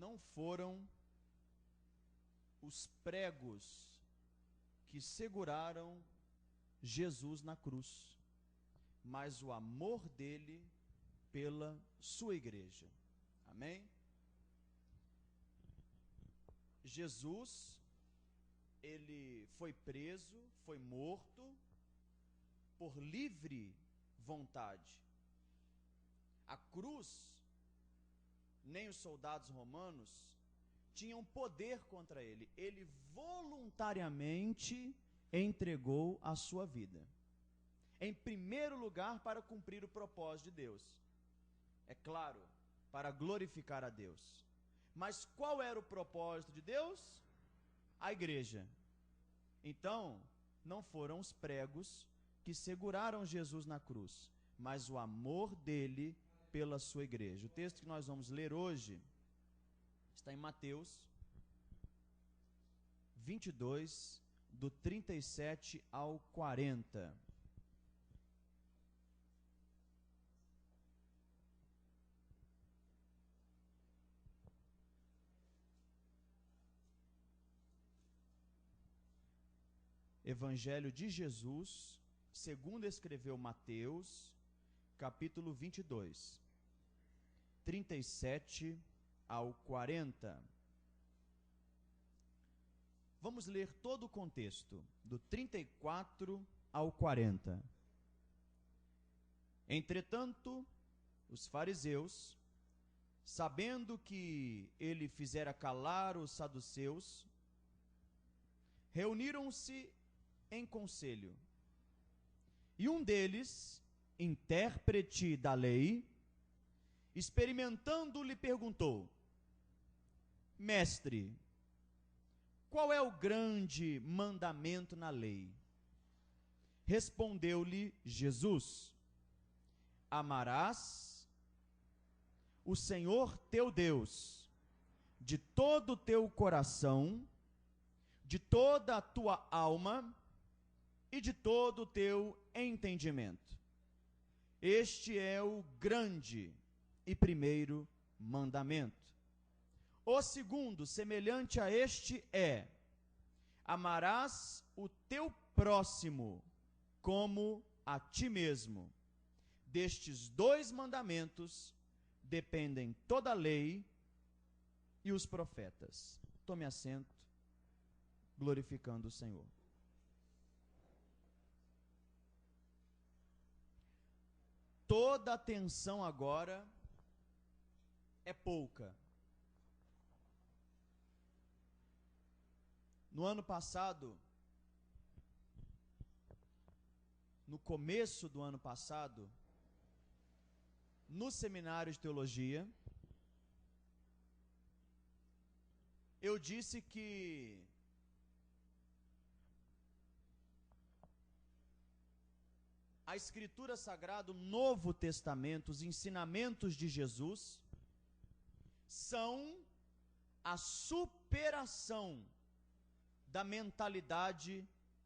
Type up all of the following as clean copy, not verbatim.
não foram os pregos que seguraram Jesus na cruz, mas o amor dele pela sua igreja. Amém? Jesus, ele foi preso, foi morto por livre vontade. A cruz, nem os soldados romanos tinham poder contra ele. Ele voluntariamente entregou a sua vida. Em primeiro lugar, para cumprir o propósito de Deus. É claro, para glorificar a Deus. Mas qual era o propósito de Deus? A igreja. Então, não foram os pregos que seguraram Jesus na cruz, mas o amor dele pela sua igreja. O texto que nós vamos ler hoje está em Mateus 22, do 37 ao 40. Evangelho de Jesus, segundo escreveu Mateus, capítulo 22, 37 ao 40. Vamos ler todo o contexto, do 34 ao 40. Entretanto, os fariseus, sabendo que ele fizera calar os saduceus, reuniram-se em conselho. E um deles, intérprete da lei, experimentando, lhe perguntou: Mestre, qual é o grande mandamento na lei? Respondeu-lhe Jesus: Amarás o Senhor teu Deus de todo o teu coração, de toda a tua alma e de todo o teu entendimento. Este é o grande e primeiro mandamento. O segundo, semelhante a este, é: amarás o teu próximo como a ti mesmo. Destes dois mandamentos dependem toda a lei e os profetas. Tome assento, glorificando o Senhor. Toda atenção agora é pouca. No ano passado, no começo do ano passado, no seminário de teologia, eu disse que a Escritura Sagrada, o Novo Testamento, os ensinamentos de Jesus, são a superação da mentalidade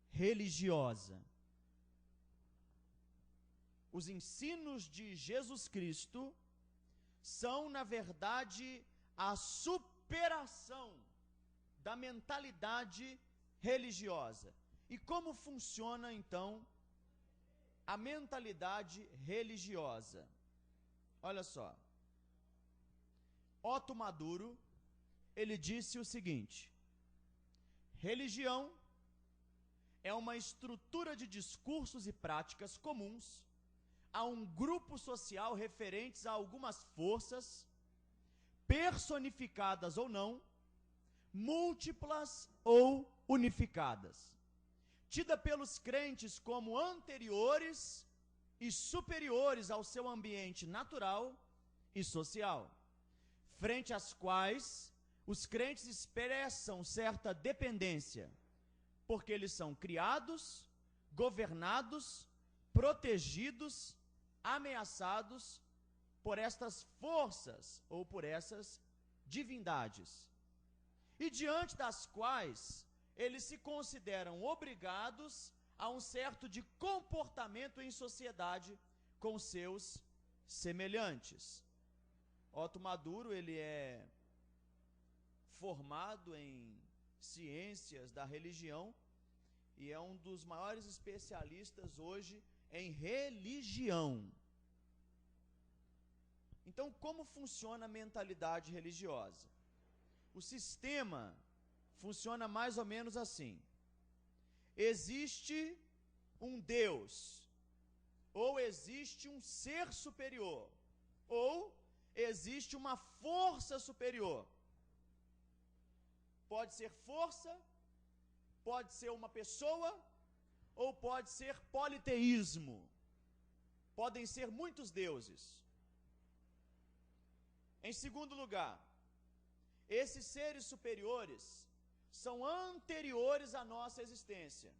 religiosa. Os ensinos de Jesus Cristo são, na verdade, a superação da mentalidade religiosa. E como funciona, então, a mentalidade religiosa? Olha só. Otto Maduro, ele disse o seguinte: religião é uma estrutura de discursos e práticas comuns a um grupo social referentes a algumas forças, personificadas ou não, múltiplas ou unificadas, tida pelos crentes como anteriores e superiores ao seu ambiente natural e social, frente às quais os crentes expressam certa dependência, porque eles são criados, governados, protegidos, ameaçados por estas forças ou por essas divindades, e diante das quais eles se consideram obrigados a um certo de comportamento em sociedade com seus semelhantes. Otto Maduro, ele é formado em ciências da religião e é um dos maiores especialistas hoje em religião. Então, como funciona a mentalidade religiosa? O sistema funciona mais ou menos assim: existe um Deus, ou existe um ser superior, ou existe uma força superior. Pode ser força, pode ser uma pessoa, ou pode ser politeísmo. Podem ser muitos deuses. Em segundo lugar, esses seres superiores são anteriores à nossa existência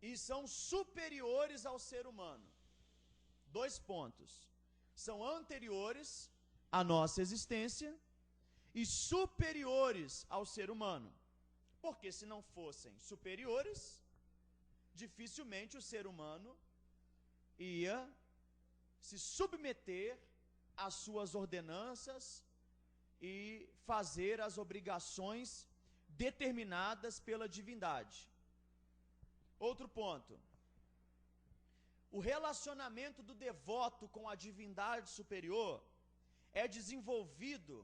e são superiores ao ser humano. 2 pontos. São anteriores à nossa existência e superiores ao ser humano. Porque se não fossem superiores, dificilmente o ser humano ia se submeter às suas ordenanças e fazer as obrigações determinadas pela divindade. Outro ponto: o relacionamento do devoto com a divindade superior é desenvolvido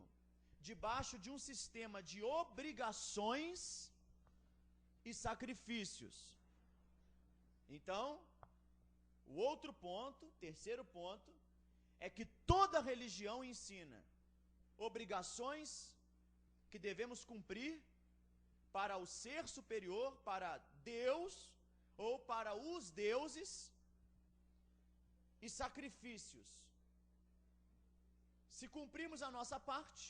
debaixo de um sistema de obrigações e sacrifícios. Então, o outro ponto, terceiro ponto, é que toda religião ensina obrigações que devemos cumprir para o ser superior, para Deus ou para os deuses, e sacrifícios. Se cumprirmos a nossa parte,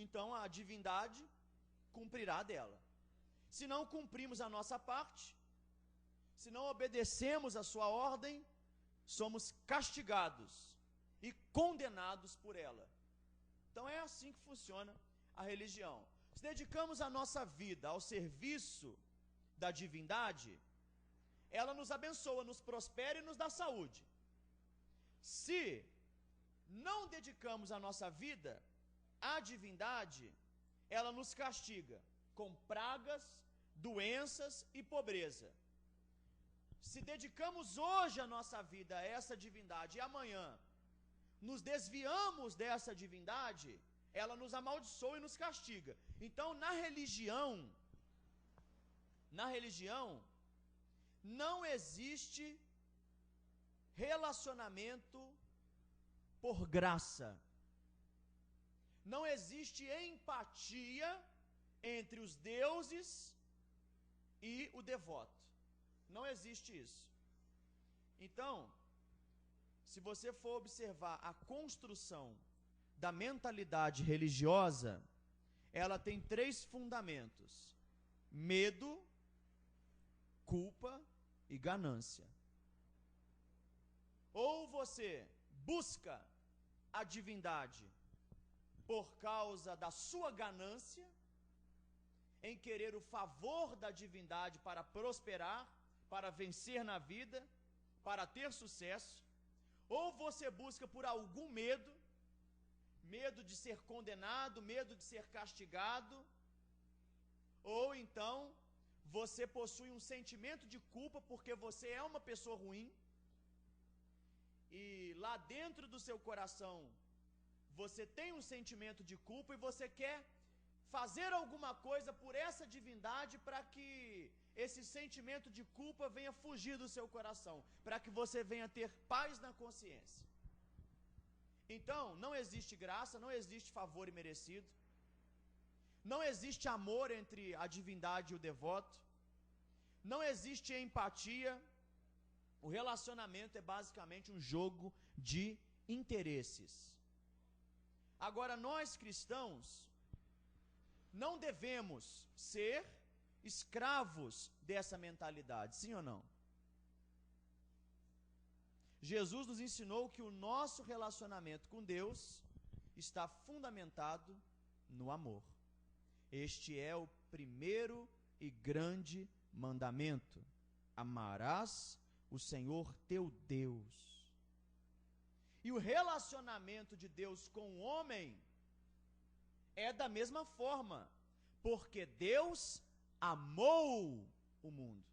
então a divindade cumprirá dela. Se não cumprimos a nossa parte, se não obedecemos a sua ordem, somos castigados e condenados por ela. Então é assim que funciona a religião. Se dedicamos a nossa vida ao serviço da divindade, ela nos abençoa, nos prospera e nos dá saúde. Se não dedicamos a nossa vida à divindade, ela nos castiga com pragas, doenças e pobreza. Se dedicamos hoje a nossa vida a essa divindade e amanhã nos desviamos dessa divindade, ela nos amaldiçoa e nos castiga. Então, na religião não existe relacionamento por graça. Não existe empatia entre os deuses e o devoto. Não existe isso. Então, se você for observar a construção da mentalidade religiosa, ela tem 3 fundamentos: medo, culpa e ganância. Ou você busca a divindade por causa da sua ganância, em querer o favor da divindade para prosperar, para vencer na vida, para ter sucesso, ou você busca por algum medo, medo de ser condenado, medo de ser castigado, ou então você possui um sentimento de culpa porque você é uma pessoa ruim, e lá dentro do seu coração você tem um sentimento de culpa e você quer fazer alguma coisa por essa divindade para que esse sentimento de culpa venha fugir do seu coração, para que você venha ter paz na consciência. Então, não existe graça, não existe favor imerecido, não existe amor entre a divindade e o devoto, não existe empatia. O relacionamento é basicamente um jogo de interesses. Agora, nós cristãos não devemos ser escravos dessa mentalidade, sim ou não? Jesus nos ensinou que o nosso relacionamento com Deus está fundamentado no amor. Este é o primeiro e grande mandamento: amarás o Senhor teu Deus. E o relacionamento de Deus com o homem é da mesma forma, porque Deus amou o mundo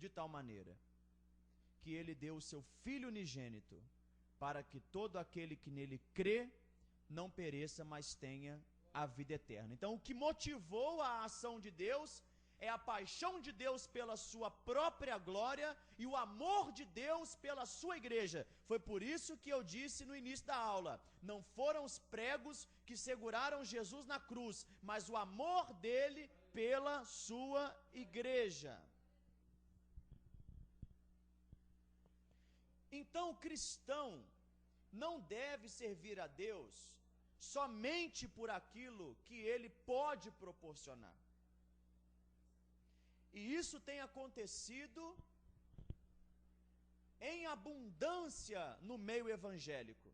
de tal maneira que ele deu o seu Filho unigênito para que todo aquele que nele crê não pereça, mas tenha a vida eterna. Então, o que motivou a ação de Deus é a paixão de Deus pela sua própria glória e o amor de Deus pela sua igreja. Foi por isso que eu disse no início da aula, não foram os pregos que seguraram Jesus na cruz, mas o amor dele pela sua igreja. Então, o cristão não deve servir a Deus somente por aquilo que ele pode proporcionar. E isso tem acontecido em abundância no meio evangélico.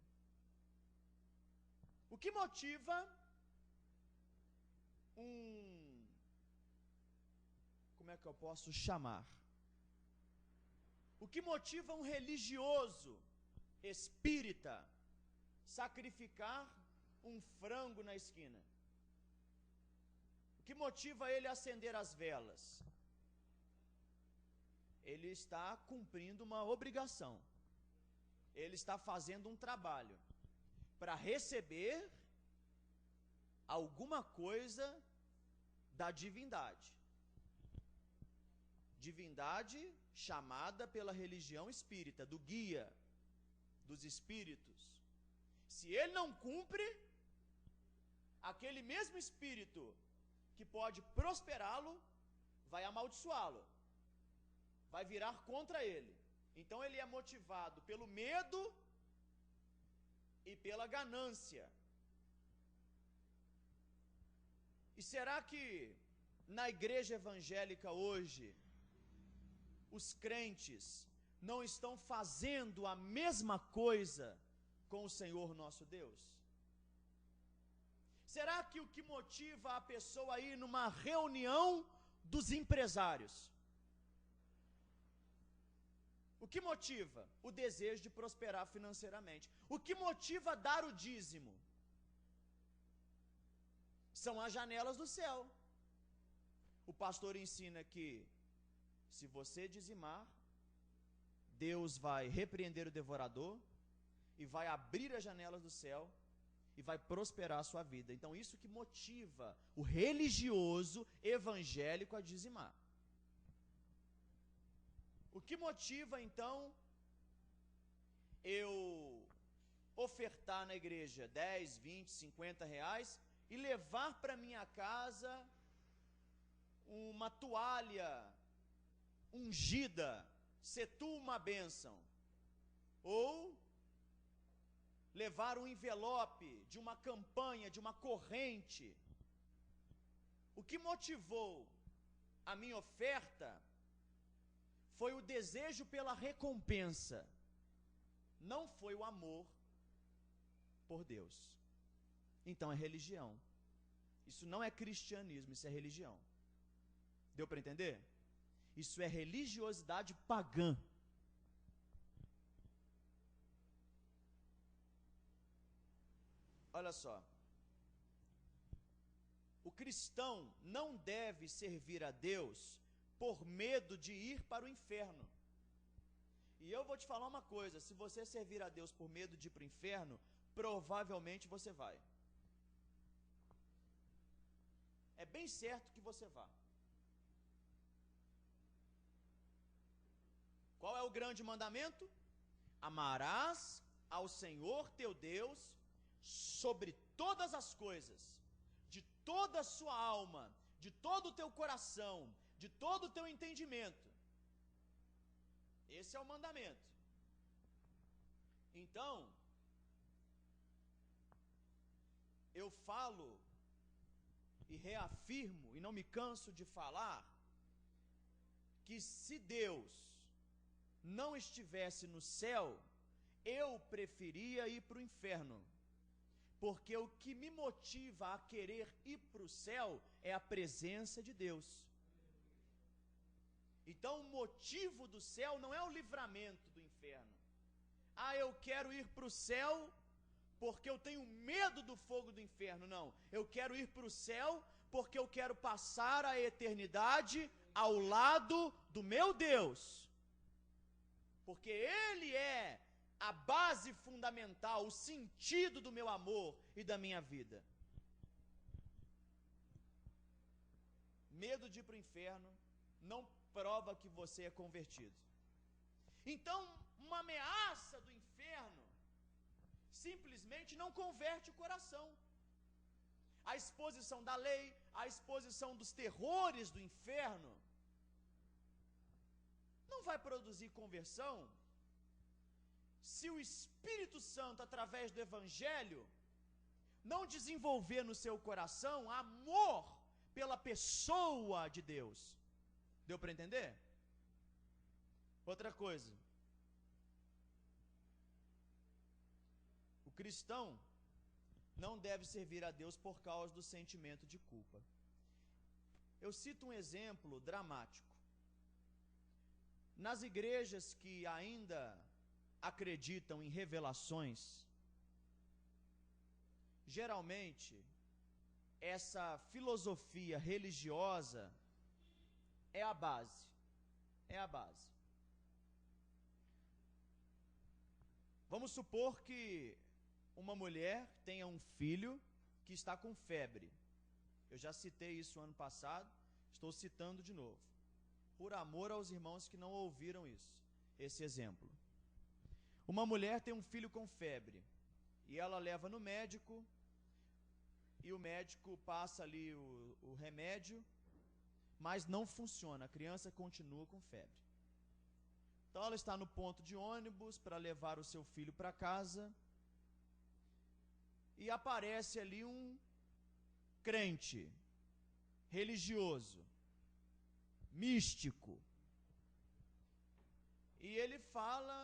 O que motiva como é que eu posso chamar? O que motiva um religioso espírita sacrificar um frango na esquina? O que motiva ele a acender as velas? Ele está cumprindo uma obrigação. Ele está fazendo um trabalho para receber alguma coisa da divindade. Divindade chamada pela religião espírita, do guia dos espíritos. Se ele não cumpre, aquele mesmo espírito que pode prosperá-lo, vai amaldiçoá-lo, vai virar contra ele. Então ele é motivado pelo medo e pela ganância. E será que na igreja evangélica hoje, os crentes não estão fazendo a mesma coisa com o Senhor nosso Deus? Será que o que motiva a pessoa a ir numa reunião dos empresários? O que motiva? O desejo de prosperar financeiramente. O que motiva a dar o dízimo? São as janelas do céu. O pastor ensina que se você dizimar, Deus vai repreender o devorador e vai abrir as janelas do céu e vai prosperar a sua vida. Então isso que motiva o religioso evangélico a dizimar. O que motiva então eu ofertar na igreja 10, 20, 50 reais e levar para minha casa uma toalha ungida, se tu uma bênção, ou levar um envelope de uma campanha, de uma corrente? O que motivou a minha oferta foi o desejo pela recompensa, não foi o amor por Deus. Então é religião. Isso não é cristianismo, isso é religião. Deu para entender? Isso é religiosidade pagã. Olha só. O cristão não deve servir a Deus por medo de ir para o inferno. E eu vou te falar uma coisa, se você servir a Deus por medo de ir para o inferno, provavelmente você vai. É bem certo que você vá. Qual é o grande mandamento? Amarás ao Senhor teu Deus sobre todas as coisas, de toda a sua alma, de todo o teu coração, de todo o teu entendimento. Esse é o mandamento. Então, eu falo e reafirmo, e não me canso de falar, que se Deus não estivesse no céu, eu preferia ir para o inferno, porque o que me motiva a querer ir para o céu é a presença de Deus. Então o motivo do céu não é o livramento do inferno. Ah, eu quero ir para o céu porque eu tenho medo do fogo do inferno. Não, eu quero ir para o céu porque eu quero passar a eternidade ao lado do meu Deus. Porque Ele é a base fundamental, o sentido do meu amor e da minha vida. Medo de ir para o inferno não prova que você é convertido. Então, uma ameaça do inferno simplesmente não converte o coração. A exposição da lei, a exposição dos terrores do inferno, não vai produzir conversão se o Espírito Santo, através do Evangelho, não desenvolver no seu coração amor pela pessoa de Deus. Deu para entender? Outra coisa. O cristão não deve servir a Deus por causa do sentimento de culpa. Eu cito um exemplo dramático. Nas igrejas que ainda acreditam em revelações, geralmente essa filosofia religiosa é a base. É a base. Vamos supor que uma mulher tenha um filho que está com febre. Eu já citei isso ano passado, estou citando de novo. Por amor aos irmãos que não ouviram isso, esse exemplo. Uma mulher tem um filho com febre e ela leva no médico e o médico passa ali o remédio, mas não funciona, a criança continua com febre. Então ela está no ponto de ônibus para levar o seu filho para casa e aparece ali um crente, religioso, místico. E ele fala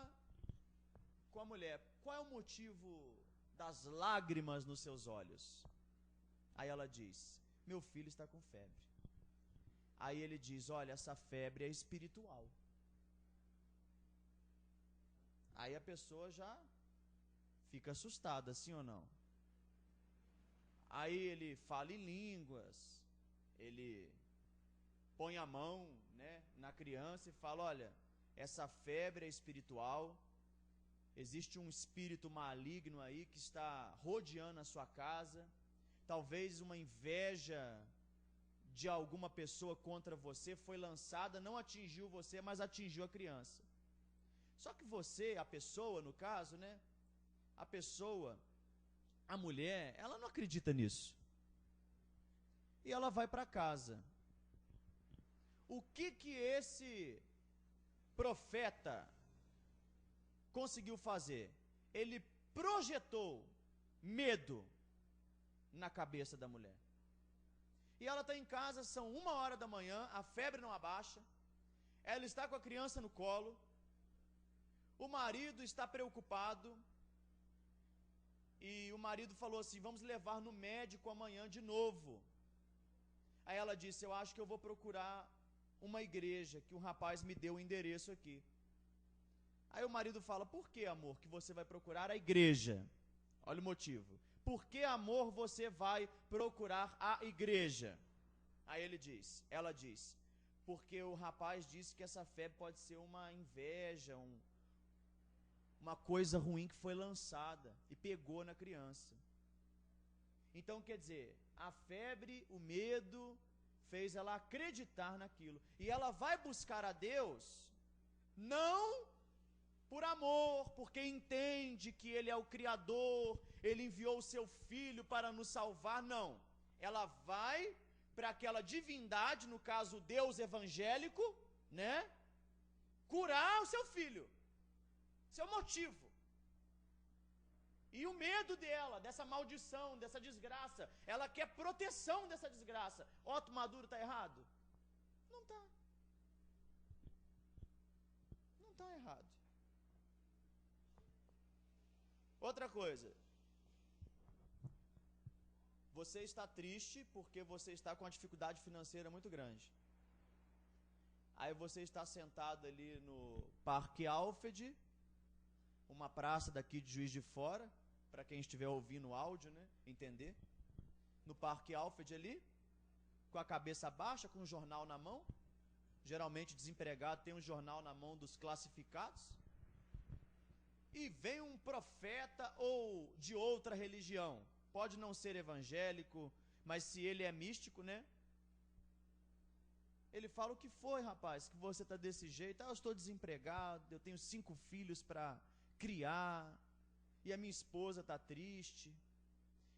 com a mulher: qual é o motivo das lágrimas nos seus olhos? Aí ela diz: meu filho está com febre. Aí ele diz: olha, essa febre é espiritual. Aí a pessoa já fica assustada, sim ou não? Aí ele fala em línguas, ele põe a mão, né, na criança e fala: olha, essa febre é espiritual, existe um espírito maligno aí que está rodeando a sua casa, talvez uma inveja de alguma pessoa contra você foi lançada, não atingiu você, mas atingiu a criança. Só que você, a pessoa no caso, né, a pessoa, a mulher, ela não acredita nisso. E ela vai para casa. O que esse profeta conseguiu fazer? Ele projetou medo na cabeça da mulher. E ela está em casa, são 1h da manhã, a febre não abaixa, ela está com a criança no colo, o marido está preocupado, e o marido falou assim: vamos levar no médico amanhã de novo. Aí ela disse: eu acho que eu vou procurar uma igreja, que um rapaz me deu o endereço aqui. Aí o marido fala: por que, amor, que você vai procurar a igreja? Olha o motivo. Por que, amor, você vai procurar a igreja? Aí ela diz: porque o rapaz disse que essa febre pode ser uma inveja, uma coisa ruim que foi lançada e pegou na criança. Então, quer dizer, a febre, o medo, fez ela acreditar naquilo. E ela vai buscar a Deus, não por amor, porque entende que Ele é o Criador, Ele enviou o seu Filho para nos salvar, não. Ela vai para aquela divindade, no caso Deus evangélico, né, curar o seu filho. Esse é o motivo. E o medo dela, dessa maldição, dessa desgraça, ela quer proteção dessa desgraça. Otto Maduro está errado? Não está. Não está errado. Outra coisa. Você está triste porque você está com uma dificuldade financeira muito grande. Aí você está sentado ali no Parque Alfred, uma praça daqui de Juiz de Fora, para quem estiver ouvindo o áudio, né, entender. No Parque Alfred ali, com a cabeça baixa, com um jornal na mão. Geralmente desempregado tem um jornal na mão dos classificados. E vem um profeta ou de outra religião. Pode não ser evangélico, mas se ele é místico, né? Ele fala: o que foi, rapaz, que você está desse jeito? Eu estou desempregado, eu tenho 5 filhos para criar, e a minha esposa está triste.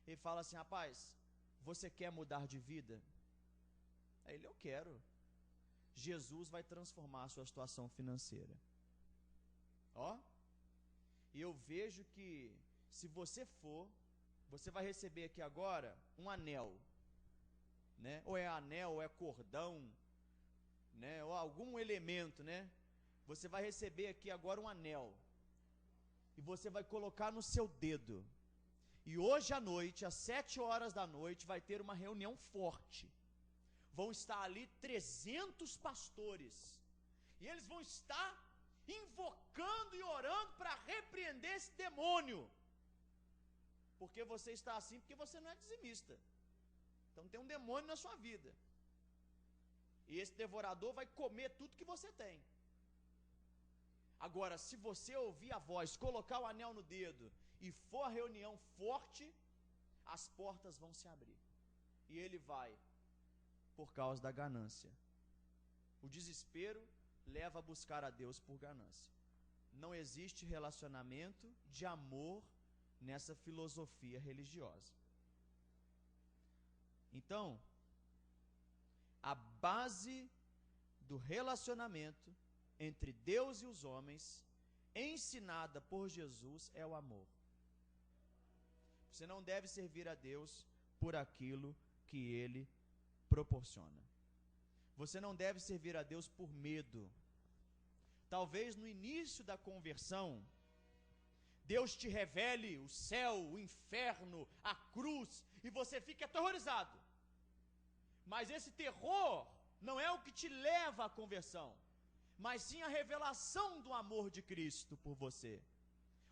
Ele fala assim: rapaz, você quer mudar de vida? Aí ele: eu quero. Jesus vai transformar a sua situação financeira. Ó, e eu vejo que se você for, você vai receber aqui agora um anel, né? Ou é anel, ou é cordão, né? Ou algum elemento, né? Você vai receber aqui agora um anel, e você vai colocar no seu dedo. E hoje à noite, às 7 horas da noite, vai ter uma reunião forte. Vão estar ali 300 pastores, e eles vão estar invocando e orando para repreender esse demônio. Porque você está assim porque você não é dizimista. Então tem um demônio na sua vida, e esse devorador vai comer tudo que você tem. Agora, se você ouvir a voz, colocar o anel no dedo, e for a reunião forte, as portas vão se abrir, e ele vai, por causa da ganância. O desespero leva a buscar a Deus por ganância. Não existe relacionamento de amor nessa filosofia religiosa. Então, a base do relacionamento entre Deus e os homens, ensinada por Jesus, é o amor. Você não deve servir a Deus por aquilo que Ele proporciona. Você não deve servir a Deus por medo. Talvez no início da conversão, Deus te revele o céu, o inferno, a cruz, e você fica aterrorizado. Mas esse terror não é o que te leva à conversão, mas sim a revelação do amor de Cristo por você.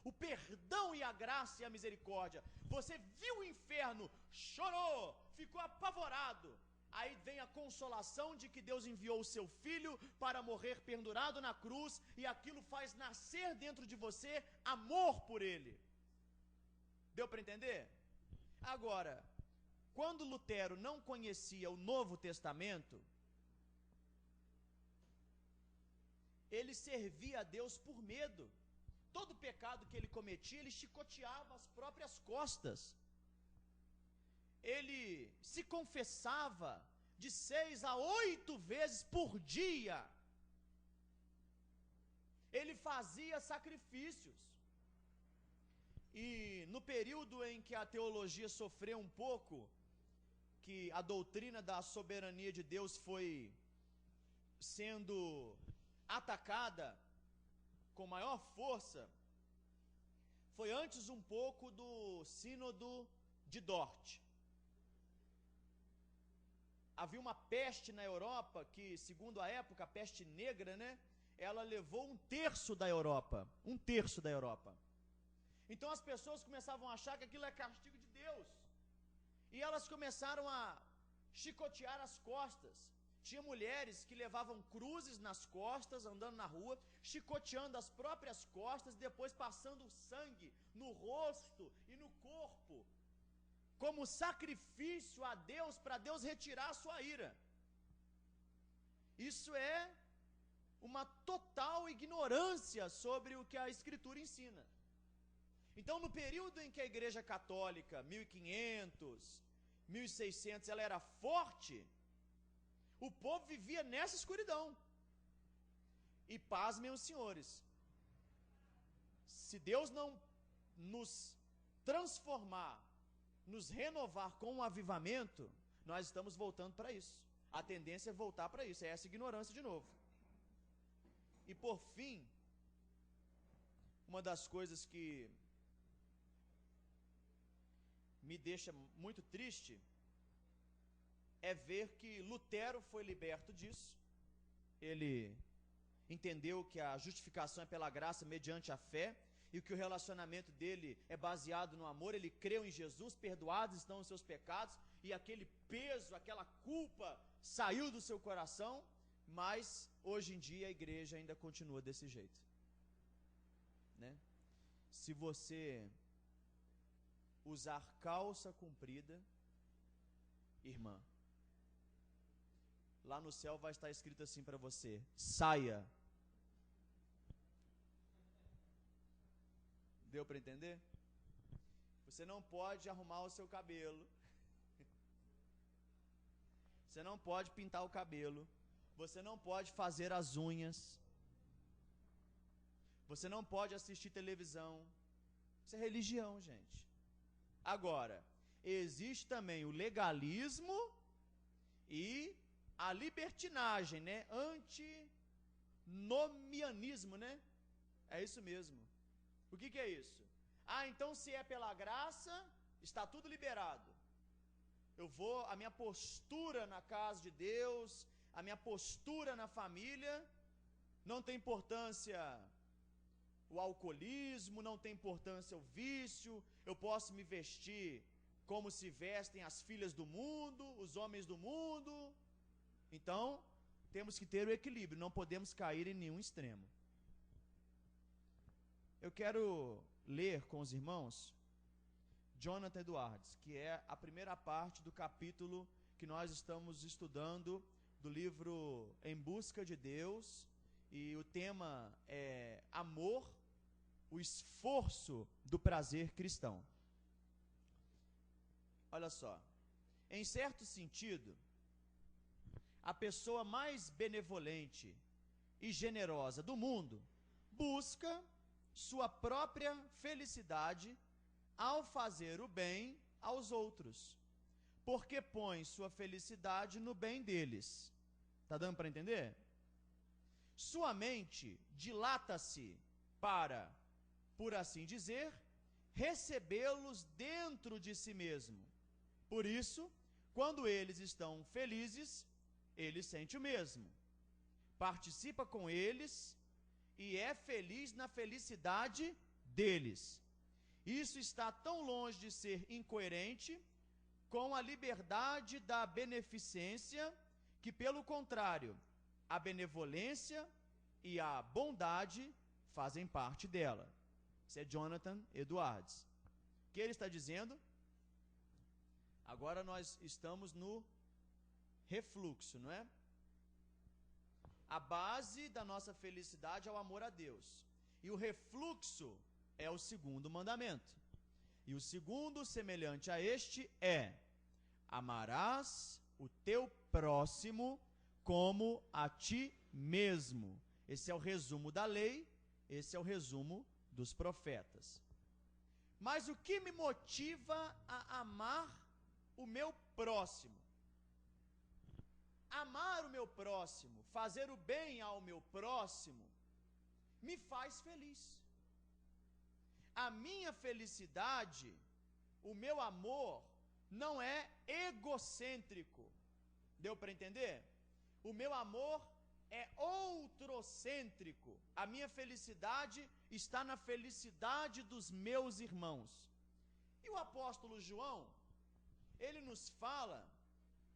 O perdão e a graça e a misericórdia. Você viu o inferno, chorou, ficou apavorado. Aí vem a consolação de que Deus enviou o seu Filho para morrer pendurado na cruz, e aquilo faz nascer dentro de você amor por Ele. Deu para entender? Agora, quando Lutero não conhecia o Novo Testamento, ele servia a Deus por medo. Todo pecado que ele cometia, ele chicoteava as próprias costas. Ele se confessava de 6 a 8 vezes por dia. Ele fazia sacrifícios. E no período em que a teologia sofreu um pouco, que a doutrina da soberania de Deus foi sendo atacada com maior força, foi antes um pouco do sínodo de Dort. Havia uma peste na Europa que, segundo a época, a peste negra, né? Ela levou 1/3 da Europa. 1/3 da Europa. Então as pessoas começavam a achar que aquilo é castigo de Deus. E elas começaram a chicotear as costas. Tinha mulheres que levavam cruzes nas costas, andando na rua, chicoteando as próprias costas, depois passando sangue no rosto e no corpo, como sacrifício a Deus, para Deus retirar a sua ira. Isso é uma total ignorância sobre o que a Escritura ensina. Então, no período em que a Igreja Católica, 1500, 1600, ela era forte, o povo vivia nessa escuridão. E pasmem os senhores, se Deus não nos transformar, nos renovar com um avivamento, nós estamos voltando para isso. A tendência é voltar para isso, é essa ignorância de novo. E por fim, uma das coisas que me deixa muito triste é ver que Lutero foi liberto disso. Ele entendeu que a justificação é pela graça mediante a fé, e que o relacionamento dele é baseado no amor, ele creu em Jesus, perdoados estão os seus pecados, e aquele peso, aquela culpa saiu do seu coração, mas hoje em dia a igreja ainda continua desse jeito, né? Se você usar calça comprida, irmã, lá no céu vai estar escrito assim para você: saia. Deu para entender? Você não pode arrumar o seu cabelo, você não pode pintar o cabelo, você não pode fazer as unhas, você não pode assistir televisão. Isso é religião, gente. Agora, existe também o legalismo e a libertinagem, né? Antinomianismo, né? É isso mesmo. O que é isso? Então se é pela graça, está tudo liberado. A minha postura na casa de Deus, a minha postura na família, não tem importância o alcoolismo, não tem importância o vício, eu posso me vestir como se vestem as filhas do mundo, os homens do mundo. Então, temos que ter o equilíbrio, não podemos cair em nenhum extremo. Eu quero ler com os irmãos Jonathan Edwards, que é a primeira parte do capítulo que nós estamos estudando do livro Em Busca de Deus, e o tema é amor, o esforço do prazer cristão. Olha só, em certo sentido, a pessoa mais benevolente e generosa do mundo busca sua própria felicidade ao fazer o bem aos outros, porque põe sua felicidade no bem deles. Está dando para entender? Sua mente dilata-se para, por assim dizer, recebê-los dentro de si mesmo. Por isso, quando eles estão felizes, ele sente o mesmo. Participa com eles e é feliz na felicidade deles. Isso está tão longe de ser incoerente com a liberdade da beneficência, que, pelo contrário, a benevolência e a bondade fazem parte dela. Isso é Jonathan Edwards. O que ele está dizendo? Agora nós estamos no refluxo, não é? A base da nossa felicidade é o amor a Deus. E o refluxo é o segundo mandamento. E o segundo, semelhante a este, é: amarás o teu próximo como a ti mesmo. Esse é o resumo da lei, esse é o resumo dos profetas. Mas o que me motiva a amar o meu próximo? Amar o meu próximo, fazer o bem ao meu próximo, me faz feliz. A minha felicidade, o meu amor, não é egocêntrico. Deu para entender? O meu amor é outrocêntrico. A minha felicidade está na felicidade dos meus irmãos. E o apóstolo João, ele nos fala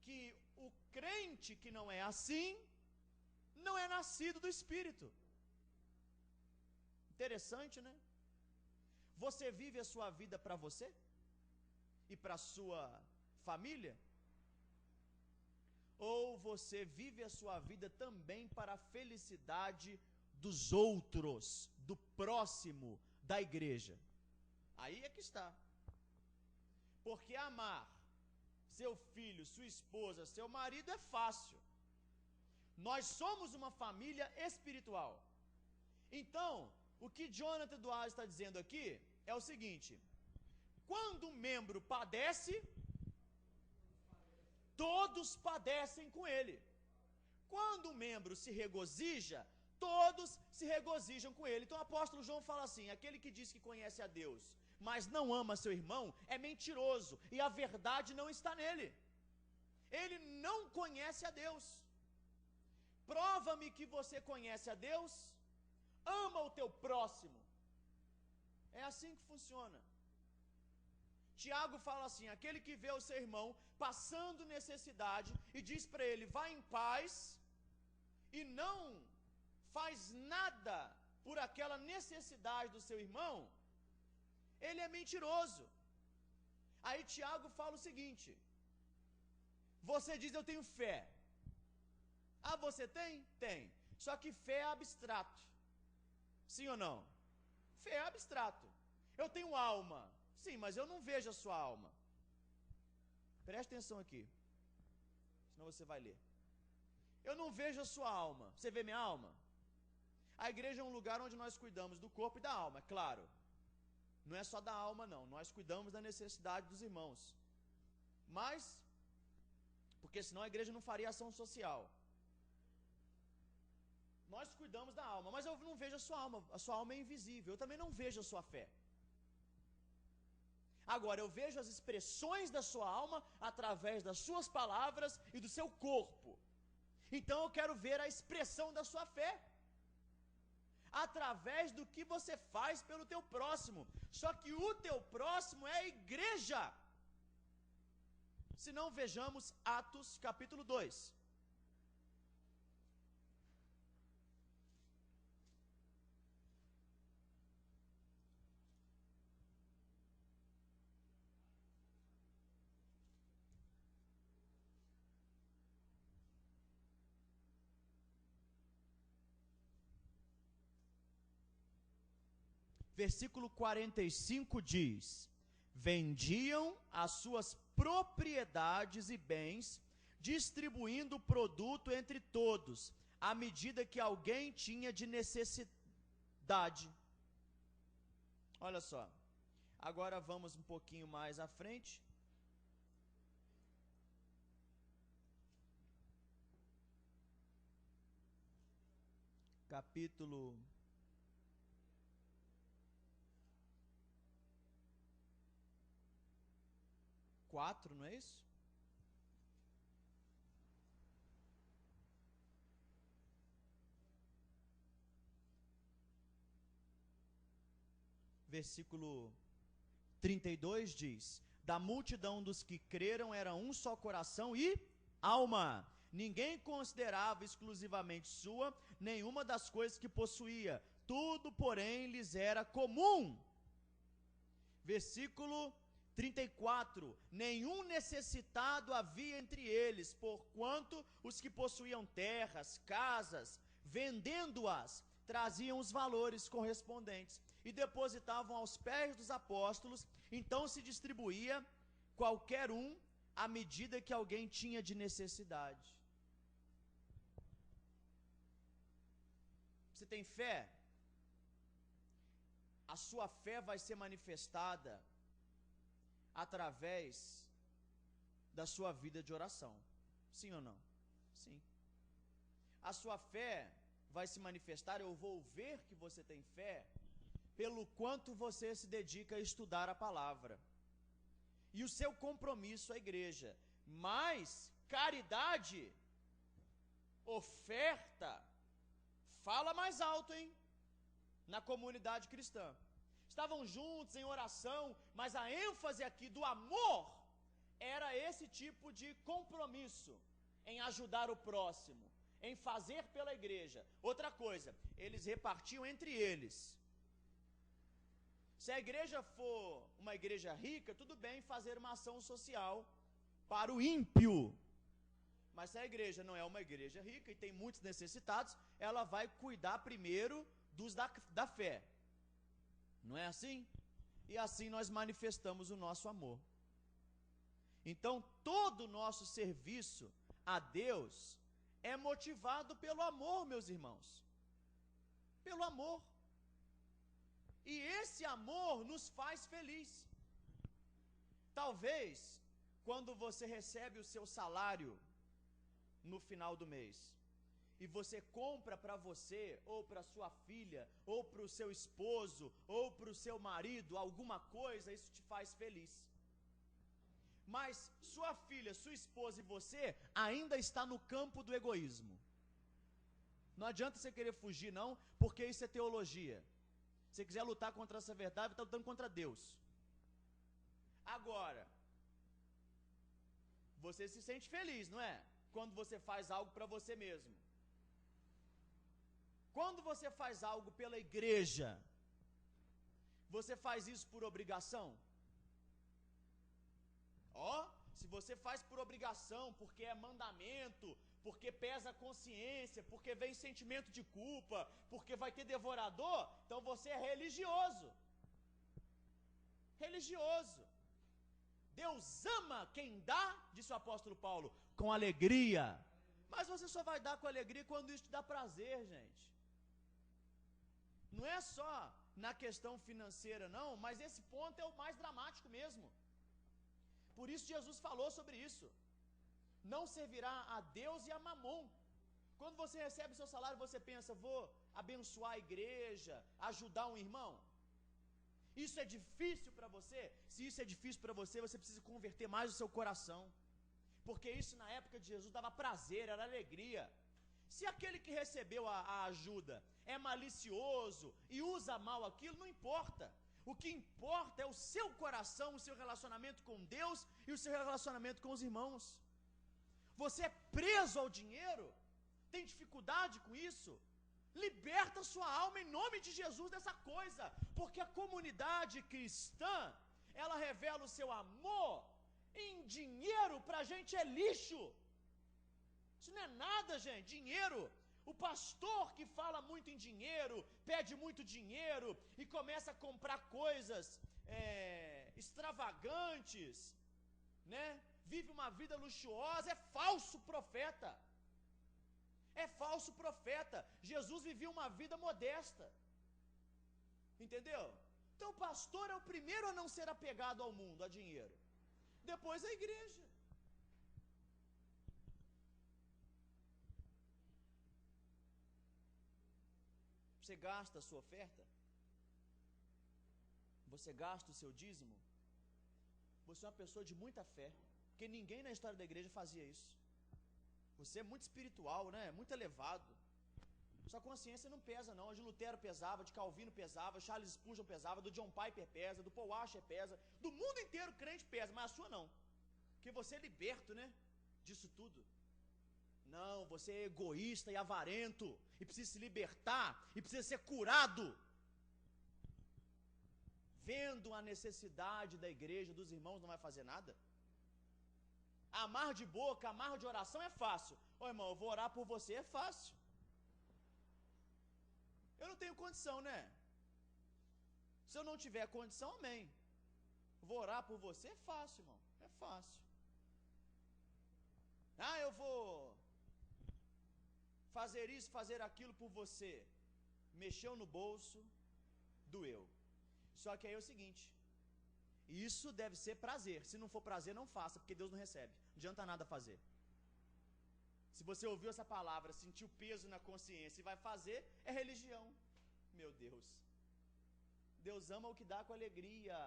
que o crente que não é assim, não é nascido do Espírito. Interessante, né? Você vive a sua vida para você? E para a sua família? Ou você vive a sua vida também para a felicidade dos outros, do próximo, da igreja? Aí é que está. Porque amar seu filho, sua esposa, seu marido é fácil. Nós somos uma família espiritual. Então, o que Jonathan Edwards está dizendo aqui é o seguinte: quando um membro padece, todos padecem com ele. Quando um membro se regozija, todos se regozijam com ele. Então o apóstolo João fala assim: aquele que diz que conhece a Deus, mas não ama seu irmão, é mentiroso, e a verdade não está nele. Ele não conhece a Deus. Prova-me que você conhece a Deus, ama o teu próximo. assim que funciona. Tiago fala assim: aquele que vê o seu irmão passando necessidade e diz para ele, vá em paz, e não faz nada por aquela necessidade do seu irmão, ele é mentiroso. Aí Tiago fala o seguinte: você diz eu tenho fé. Ah, você tem? Tem. Só que fé é abstrato. Sim ou não? Fé é abstrato. Eu tenho alma. Sim, mas eu não vejo a sua alma. Preste atenção aqui, senão você vai ler. Eu não vejo a sua alma. Você vê minha alma? A igreja é um lugar onde nós cuidamos do corpo e da alma, é claro. Não é só da alma, não. Nós cuidamos da necessidade dos irmãos. Mas, porque senão a igreja não faria ação social. Nós cuidamos da alma, mas eu não vejo a sua alma é invisível, eu também não vejo a sua fé. Agora, eu vejo as expressões da sua alma através das suas palavras e do seu corpo. Então eu quero ver a expressão da sua fé através do que você faz pelo teu próximo. Só que o teu próximo é a igreja. Se não, vejamos Atos capítulo 2. Versículo 45 diz: vendiam as suas propriedades e bens, distribuindo o produto entre todos, à medida que alguém tinha de necessidade. Olha só, agora vamos um pouquinho mais à frente. Capítulo 4, não é isso? Versículo 32 diz: da multidão dos que creram era um só coração e alma. Ninguém considerava exclusivamente sua nenhuma das coisas que possuía. Tudo, porém, lhes era comum. Versículo 34: nenhum necessitado havia entre eles, porquanto os que possuíam terras, casas, vendendo-as, traziam os valores correspondentes e depositavam aos pés dos apóstolos. Então se distribuía qualquer um à medida que alguém tinha de necessidade. Você tem fé? A sua fé vai ser manifestada através da sua vida de oração. Sim ou não? Sim. A sua fé vai se manifestar, eu vou ver que você tem fé, pelo quanto você se dedica a estudar a palavra. E o seu compromisso à igreja. Mas caridade, oferta, fala mais alto, hein? Na comunidade cristã. Estavam juntos em oração, mas a ênfase aqui do amor era esse tipo de compromisso em ajudar o próximo, em fazer pela igreja. Outra coisa, eles repartiam entre eles. Se a igreja for uma igreja rica, tudo bem fazer uma ação social para o ímpio. Mas se a igreja não é uma igreja rica e tem muitos necessitados, ela vai cuidar primeiro dos da fé. Não é assim? E assim nós manifestamos o nosso amor. Então, todo o nosso serviço a Deus é motivado pelo amor, meus irmãos. Pelo amor. E esse amor nos faz feliz. Talvez, quando você recebe o seu salário no final do mês, e você compra para você, ou para sua filha, ou para o seu esposo, ou para o seu marido, alguma coisa, isso te faz feliz. Mas sua filha, sua esposa e você ainda está no campo do egoísmo. Não adianta você querer fugir não, porque isso é teologia. você quiser lutar contra essa verdade, está lutando contra Deus. Agora, você se sente feliz, não é? Quando você faz algo para você mesmo. Quando você faz algo pela igreja, você faz isso por obrigação? Ó, se você faz por obrigação, porque é mandamento, porque pesa a consciência, porque vem sentimento de culpa, porque vai ter devorador, então você é religioso. Religioso. Deus ama quem dá, disse o apóstolo Paulo, com alegria. Mas você só vai dar com alegria quando isso te dá prazer, gente. Não é só na questão financeira, não, mas esse ponto é o mais dramático mesmo. Por isso Jesus falou sobre isso. Não servirá a Deus e a Mamon. Quando você recebe seu salário, você pensa, vou abençoar a igreja, ajudar um irmão? Isso é difícil para você? Se isso é difícil para você, você precisa converter mais o seu coração. Porque isso na época de Jesus dava prazer, era alegria. Se aquele que recebeu a ajuda é malicioso e usa mal aquilo, não importa. O que importa é o seu coração, o seu relacionamento com Deus e o seu relacionamento com os irmãos. Você é preso ao dinheiro? Tem dificuldade com isso? Liberta sua alma em nome de Jesus dessa coisa, porque a comunidade cristã, ela revela o seu amor em dinheiro. Pra gente é lixo. Isso não é nada, gente. Dinheiro. O pastor que fala muito em dinheiro, pede muito dinheiro e começa a comprar coisas extravagantes, né? Vive uma vida luxuosa, é falso profeta. É falso profeta. Jesus vivia uma vida modesta. Entendeu? Então o pastor é o primeiro a não ser apegado ao mundo, a dinheiro. Depois a igreja. Você gasta a sua oferta? Você gasta o seu dízimo? Você é uma pessoa de muita fé, porque ninguém na história da igreja fazia isso. Você é muito espiritual, né? Muito elevado. Sua consciência não pesa, não. A de Lutero pesava, de Calvino pesava, Charles Spurgeon pesava, do John Piper pesa, do Paul Washer pesa, do mundo inteiro crente pesa, mas a sua não. Porque você é liberto, né? Disso tudo. Não, você é egoísta e avarento, e precisa se libertar, e precisa ser curado. Vendo a necessidade da igreja, dos irmãos, não vai fazer nada? Amar de boca, amar de oração é fácil. Ô irmão, eu vou orar por você, é fácil. Eu não tenho condição, né? Se eu não tiver condição, amém. Vou orar por você, é fácil, irmão. É fácil. Ah, eu vou fazer isso, fazer aquilo por você. Mexeu no bolso, doeu. Só que aí é o seguinte, isso deve ser prazer. Se não for prazer, não faça, porque Deus não recebe. Não adianta nada fazer. Se você ouviu essa palavra, sentiu peso na consciência e vai fazer, é religião. Meu Deus. Deus ama o que dá com alegria.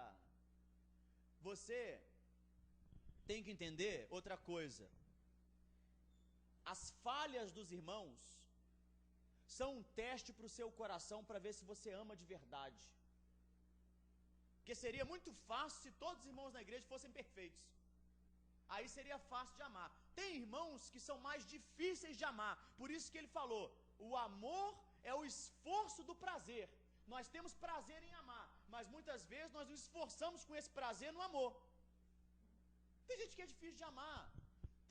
Você tem que entender outra coisa. As falhas dos irmãos são um teste para o seu coração para ver se você ama de verdade. Porque seria muito fácil se todos os irmãos na igreja fossem perfeitos. Aí seria fácil de amar. Tem irmãos que são mais difíceis de amar. Por isso que ele falou, o amor é o esforço do prazer. Nós temos prazer em amar, mas muitas vezes nós nos esforçamos com esse prazer no amor. Tem gente que é difícil de amar.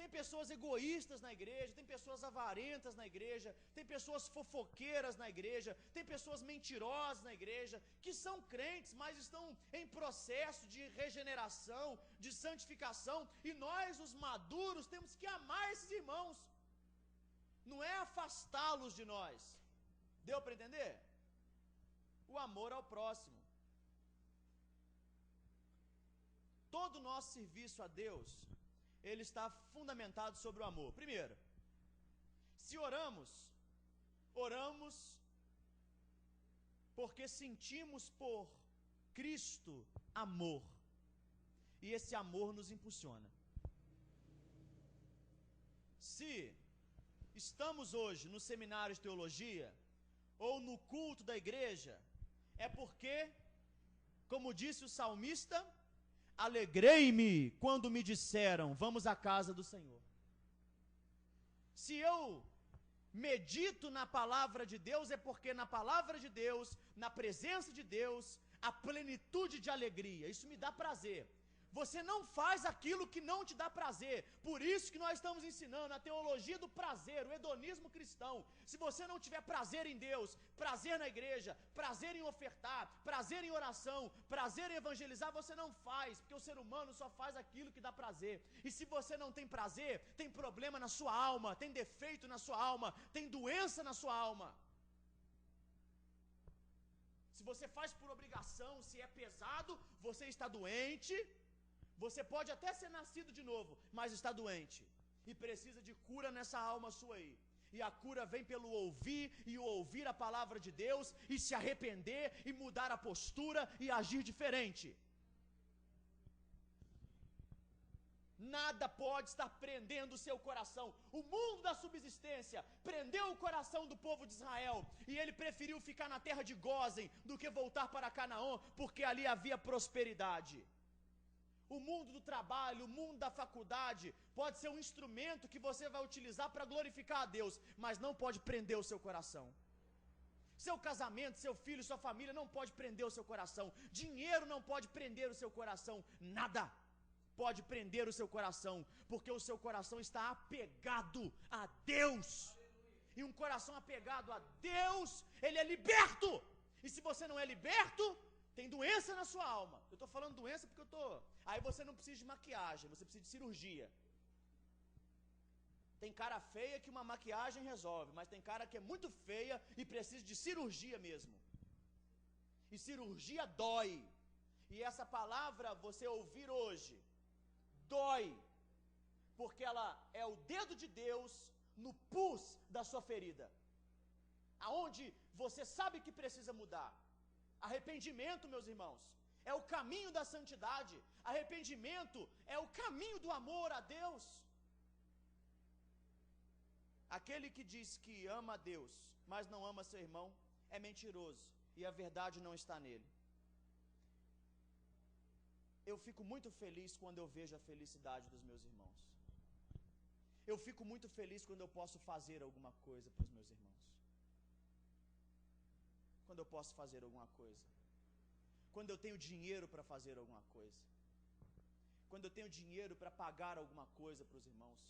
Tem pessoas egoístas na igreja, tem pessoas avarentas na igreja, tem pessoas fofoqueiras na igreja, tem pessoas mentirosas na igreja, que são crentes, mas estão em processo de regeneração, de santificação, e nós, os maduros, temos que amar esses irmãos, não é afastá-los de nós. Deu para entender? O amor ao próximo. Todo o nosso serviço a Deus, ele está fundamentado sobre o amor. Primeiro, se oramos porque sentimos por Cristo amor, e esse amor nos impulsiona. Se estamos hoje no seminário de teologia, ou no culto da igreja, É porque, como disse o salmista, alegrei-me quando me disseram, vamos à casa do Senhor. Se eu medito na palavra de Deus, é porque na palavra de Deus, na presença de Deus, há plenitude de alegria. Isso me dá prazer. Você não faz aquilo que não te dá prazer. Por isso que nós estamos ensinando a teologia do prazer, o hedonismo cristão. Se você não tiver prazer em Deus, prazer na igreja, prazer em ofertar, prazer em oração, prazer em evangelizar, você não faz, porque o ser humano só faz aquilo que dá prazer. E se você não tem prazer, tem problema na sua alma, tem defeito na sua alma, tem doença na sua alma. Se você faz por obrigação, se é pesado, você está doente. Você pode até ser nascido de novo, mas está doente. E precisa de cura nessa alma sua aí. E a cura vem pelo ouvir e ouvir a palavra de Deus e se arrepender e mudar a postura e agir diferente. Nada pode estar prendendo o seu coração. O mundo da subsistência prendeu o coração do povo de Israel e ele preferiu ficar na terra de Gósen do que voltar para Canaã, porque ali havia prosperidade. O mundo do trabalho, o mundo da faculdade pode ser um instrumento que você vai utilizar para glorificar a Deus, mas não pode prender o seu coração. Seu casamento, seu filho, sua família não pode prender o seu coração. Dinheiro não pode prender o seu coração. Nada pode prender o seu coração, porque o seu coração está apegado a Deus. E um coração apegado a Deus, ele é liberto. E se você não é liberto, tem doença na sua alma. Eu estou falando doença porque eu estou... Aí você não precisa de maquiagem, você precisa de cirurgia. Tem cara feia que uma maquiagem resolve, mas tem cara que é muito feia e precisa de cirurgia mesmo. E cirurgia dói. E essa palavra você ouvir hoje, dói. Porque ela é o dedo de Deus no pus da sua ferida. Aonde você sabe que precisa mudar. Arrependimento, meus irmãos, é o caminho da santidade. Arrependimento é o caminho do amor a Deus. Aquele que diz que ama a Deus, mas não ama seu irmão, é mentiroso, e a verdade não está nele. Eu fico muito feliz quando eu vejo a felicidade dos meus irmãos. Eu fico muito feliz quando eu posso fazer alguma coisa para os meus irmãos. Quando eu posso fazer alguma coisa. Quando eu tenho dinheiro para fazer alguma coisa. Quando eu tenho dinheiro para pagar alguma coisa para os irmãos.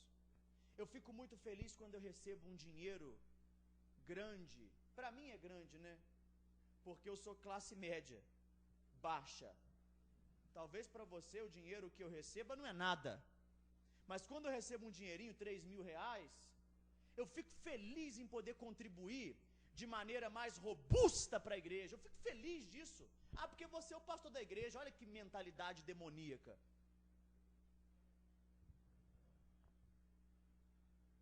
Eu fico muito feliz quando eu recebo um dinheiro grande. Para mim é grande, né? Porque eu sou classe média, baixa. Talvez para você o dinheiro que eu receba não é nada. Mas quando eu recebo um dinheirinho, 3.000 reais, eu fico feliz em poder contribuir de maneira mais robusta para a igreja. Eu fico feliz disso. Ah, porque você é o pastor da igreja. Olha que mentalidade demoníaca.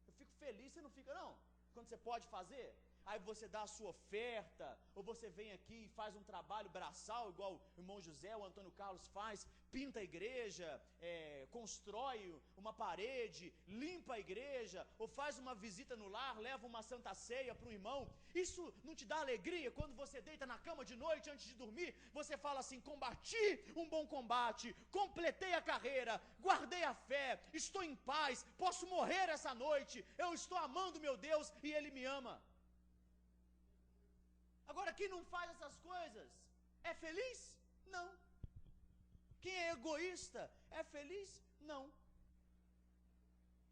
Eu fico feliz, você não fica não? Quando você pode fazer? Aí você dá a sua oferta, ou você vem aqui e faz um trabalho braçal, igual o irmão José, o Antônio Carlos faz, pinta a igreja, constrói uma parede, limpa a igreja, ou faz uma visita no lar, leva uma santa ceia para um irmão. Isso não te dá alegria quando você deita na cama de noite antes de dormir? Você fala assim: combati um bom combate, completei a carreira, guardei a fé, estou em paz, posso morrer essa noite, eu estou amando meu Deus e Ele me ama. Agora, quem não faz essas coisas é feliz? Não. Quem é egoísta é feliz? Não.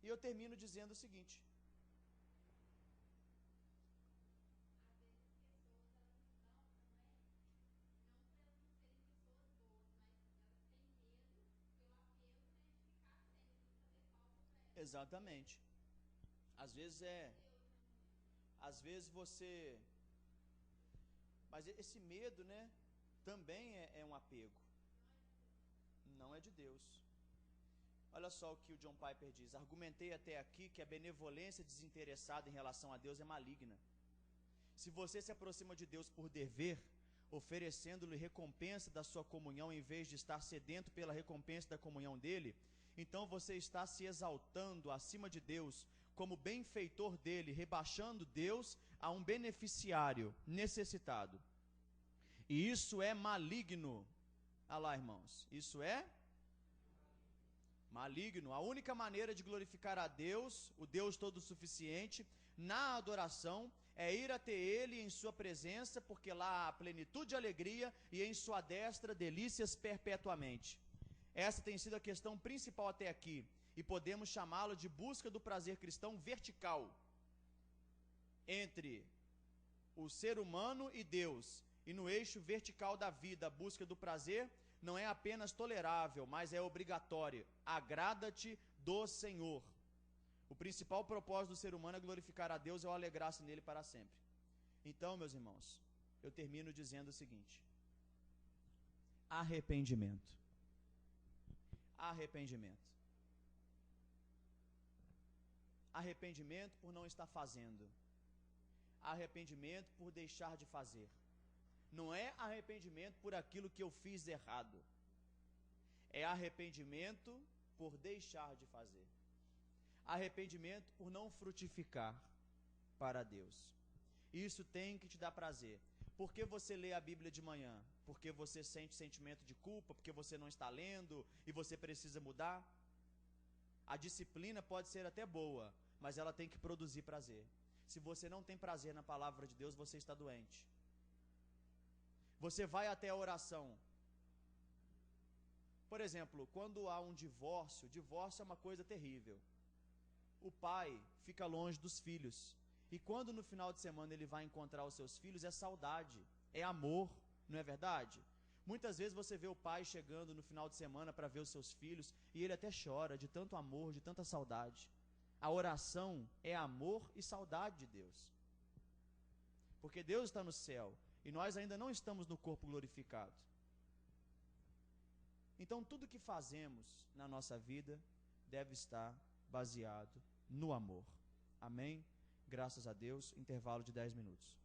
E eu termino dizendo o seguinte: exatamente. Às vezes você... Mas esse medo, né, também é um apego. Não é de Deus. Olha só o que o John Piper diz: argumentei até aqui que a benevolência desinteressada em relação a Deus é maligna. Se você se aproxima de Deus por dever, oferecendo-lhe recompensa da sua comunhão em vez de estar sedento pela recompensa da comunhão dele, então você está se exaltando acima de Deus como benfeitor dele, rebaixando Deus a um beneficiário necessitado. E isso é maligno. Olha lá, irmãos, isso é maligno. A única maneira de glorificar a Deus, o Deus todo suficiente, na adoração, é ir até Ele em sua presença, porque lá há plenitude de alegria e em sua destra delícias perpetuamente. Essa tem sido a questão principal até aqui, e podemos chamá-lo de busca do prazer cristão vertical, entre o ser humano e Deus, e no eixo vertical da vida, a busca do prazer não é apenas tolerável, mas é obrigatória. Agrada-te do Senhor. O principal propósito do ser humano é glorificar a Deus e alegrar-se nele para sempre. Então, meus irmãos, eu termino dizendo o seguinte: arrependimento. Arrependimento. Arrependimento por não estar fazendo. Arrependimento por deixar de fazer. Não é arrependimento por aquilo que eu fiz errado. É arrependimento por deixar de fazer. Arrependimento por não frutificar para Deus. Isso tem que te dar prazer. Por que você lê a Bíblia de manhã? Porque você sente sentimento de culpa, porque você não está lendo e você precisa mudar? A disciplina pode ser até boa, mas ela tem que produzir prazer. Se você não tem prazer na palavra de Deus, você está doente. Você vai até a oração. Por exemplo, quando há um divórcio, divórcio é uma coisa terrível. O pai fica longe dos filhos. E quando no final de semana ele vai encontrar os seus filhos, é saudade, é amor, não é verdade? Muitas vezes você vê o pai chegando no final de semana para ver os seus filhos e ele até chora de tanto amor, de tanta saudade. A oração é amor e saudade de Deus. Porque Deus está no céu e nós ainda não estamos no corpo glorificado. Então tudo que fazemos na nossa vida deve estar baseado no amor. Amém? Graças a Deus. Intervalo de 10 minutos.